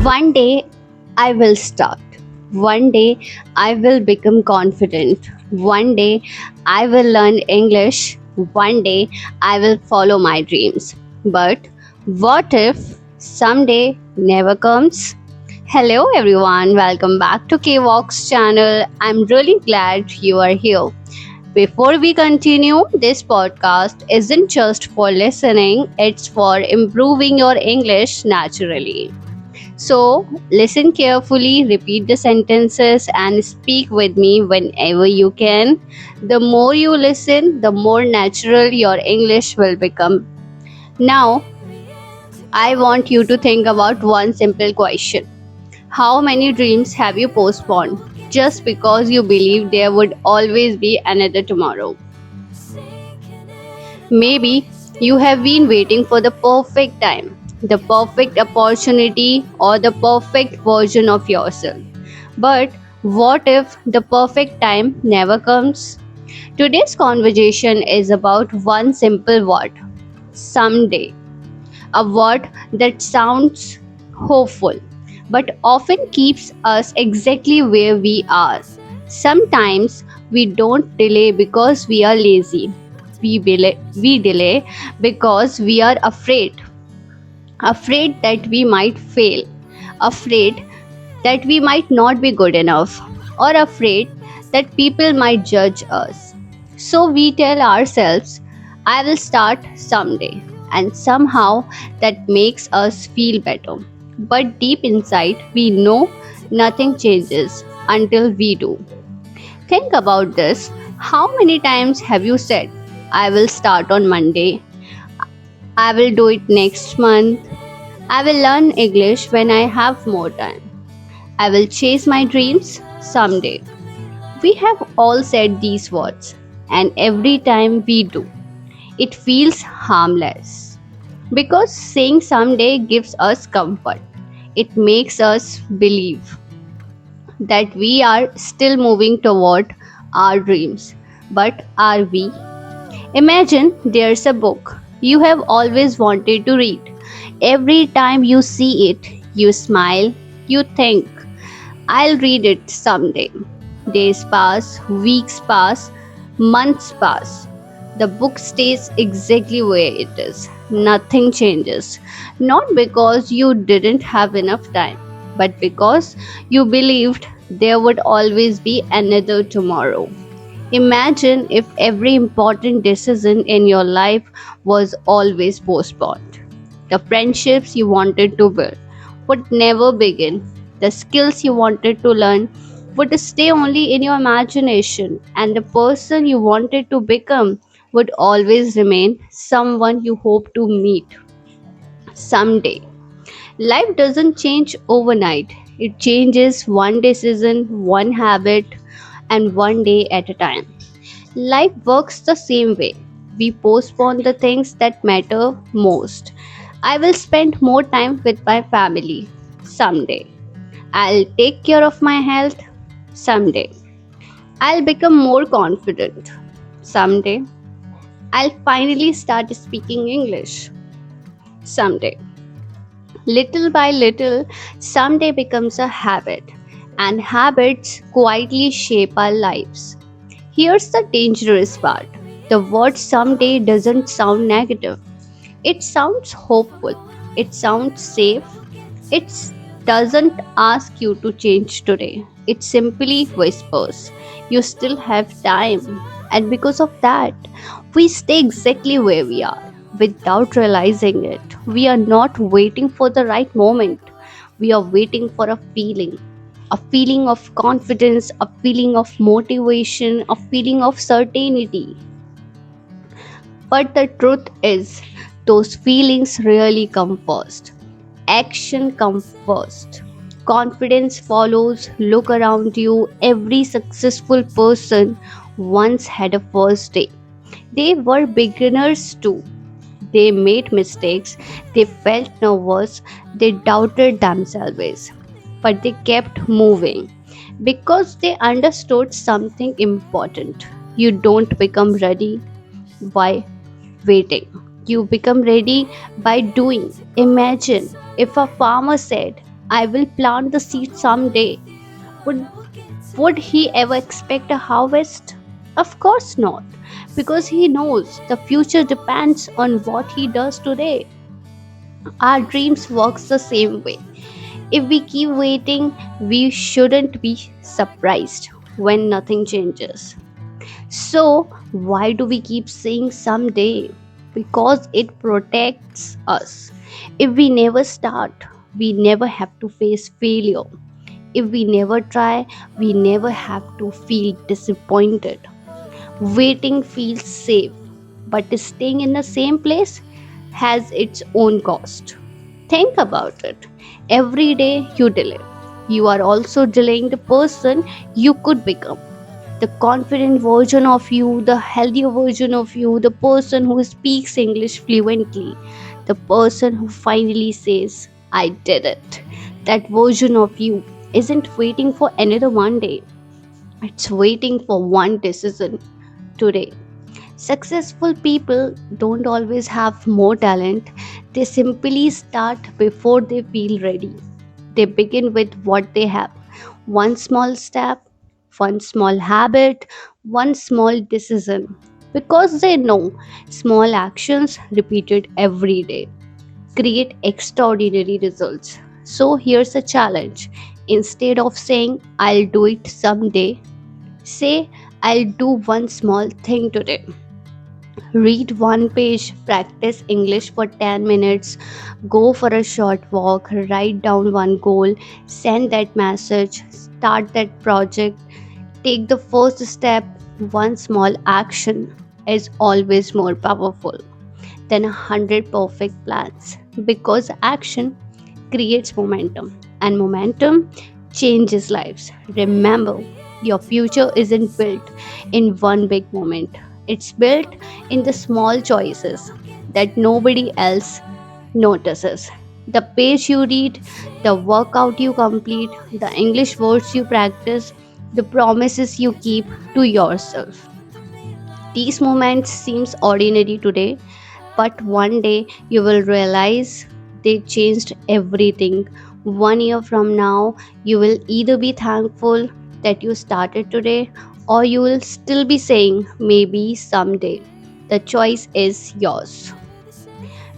One day I will start. One day I will become confident. One day I will learn English. One day I will follow my dreams. But what if someday never comes? Hello everyone, welcome back to K Walks channel. I'm really glad you are here. Before we continue, this podcast isn't just for listening, it's for improving your English naturally. So, listen carefully, repeat the sentences, and speak with me whenever you can. The more you listen, the more natural your English will become. Now, I want you to think about one simple question. How many dreams have you postponed just because you believed there would always be another tomorrow? Maybe you have been waiting for the perfect time, the perfect opportunity, or the perfect version of yourself. But what if the perfect time never comes? Today's conversation is about one simple word: someday. A word that sounds hopeful but often keeps us exactly where we are. Sometimes we don't delay because we are lazy. We delay because we are afraid that we might fail, afraid that we might not be good enough, or afraid that people might judge us. So we tell ourselves, I will start someday, and somehow that makes us feel better. But deep inside, we know nothing changes until we do. Think about this. How many times have you said, I will start on Monday, I will do it next month, I will learn English when I have more time, I will chase my dreams someday? We have all said these words, and every time we do, it feels harmless. Because saying someday gives us comfort, it makes us believe that we are still moving toward our dreams. But are we? Imagine there's a book you have always wanted to read. Every time you see it, you smile, you think, I'll read it someday. Days pass, weeks pass, months pass. The book stays exactly where it is. Nothing changes. Not because you didn't have enough time, but because you believed there would always be another tomorrow. Imagine if every important decision in your life was always postponed. The friendships you wanted to build would never begin. The skills you wanted to learn would stay only in your imagination, and the person you wanted to become would always remain someone you hope to meet someday. Life doesn't change overnight, it changes one decision, one habit, and one day at a time. Life works the same way. We postpone the things that matter most. I will spend more time with my family someday. I'll take care of my health someday. I'll become more confident someday. I'll finally start speaking English someday. Little by little, someday becomes a habit, and habits quietly shape our lives. Here's the dangerous part: the word someday doesn't sound negative, it sounds hopeful, it sounds safe, it doesn't ask you to change today, it simply whispers, you still have time. And because of that, we stay exactly where we are without realizing it. We are not waiting for the right moment, we are waiting for a feeling of confidence, a feeling of motivation, a feeling of certainty. But the truth is, those feelings really come first. Action comes first. Confidence follows. Look around you. Every successful person once had a first day. They were beginners too. They made mistakes, they felt nervous, they doubted themselves, but they kept moving because they understood something important. You don't become ready by waiting, you become ready by doing. Imagine if a farmer said, I will plant the seed someday. Would would he ever expect a harvest? Of course not, because he knows the future depends on what he does today. Our dreams works the same way. If we keep waiting, we shouldn't be surprised when nothing changes. So, why do we keep saying someday? Because it protects us. If we never start, we never have to face failure. If we never try, we never have to feel disappointed. Waiting feels safe, but staying in the same place has its own cost. Think about it. Every day you delay, you are also delaying the person you could become. The confident version of you, the healthier version of you, the person who speaks English fluently, the person who finally says, I did it. That version of you isn't waiting for another one day, it's waiting for one decision today. Successful people don't always have more talent, they simply start before they feel ready. They begin with what they have, one small step, one small habit, one small decision. Because they know small actions repeated every day create extraordinary results. So here's a challenge. Instead of saying, I'll do it someday, say, I'll do one small thing today. Read one page, practice English for 10 minutes, go for a short walk, write down one goal, send that message, start that project, take the first step. One small action is always more powerful than 100 perfect plans because action creates momentum and momentum changes lives. Remember, your future isn't built in one big moment, it's built in the small choices that nobody else notices. The page you read, the workout you complete, the English words you practice, the promises you keep to yourself. These moments seems ordinary today, but one day you will realize they changed everything. 1 year from now, you will either be thankful that you started today or you will still be saying maybe someday. The choice is yours.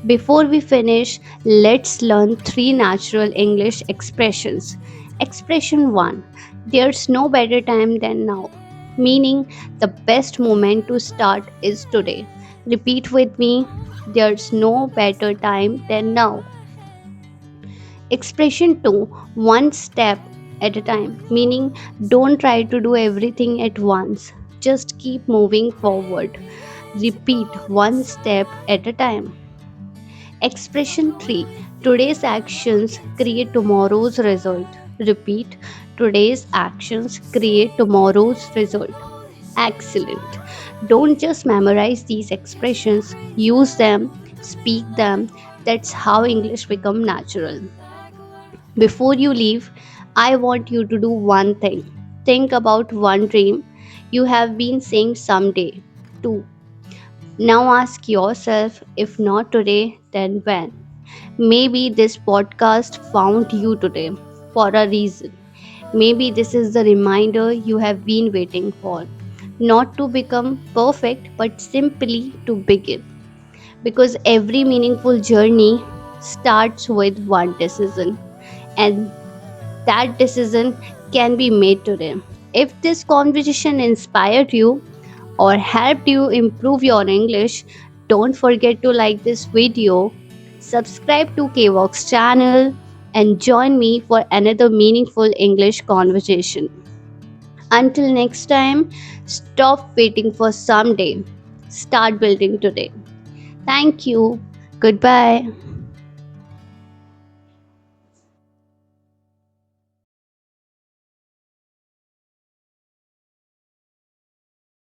Before we finish, let's learn three natural English expressions. Expression 1: There's no better time than now, meaning the best moment to start is today. Repeat with me: There's no better time than now. Expression 2: One step at a time, meaning don't try to do everything at once, just keep moving forward. Repeat: one step at a time. Expression 3: Today's actions create tomorrow's result. Repeat: Today's actions create tomorrow's result. Excellent. Don't just memorize these expressions, use them, speak them. That's how English become natural. Before you leave, I want you to do one thing. Think about one dream you have been saying someday. 2. Now ask yourself, if not today, then when? Maybe this podcast found you today for a reason. Maybe this is the reminder you have been waiting for. Not to become perfect, but simply to begin. Because every meaningful journey starts with one decision, and that decision can be made today. If this conversation inspired you, or helped you improve your English, don't forget to like this video, subscribe to KVox channel, and join me for another meaningful English conversation. Until next time, stop waiting for someday. Start building today. Thank you. Goodbye.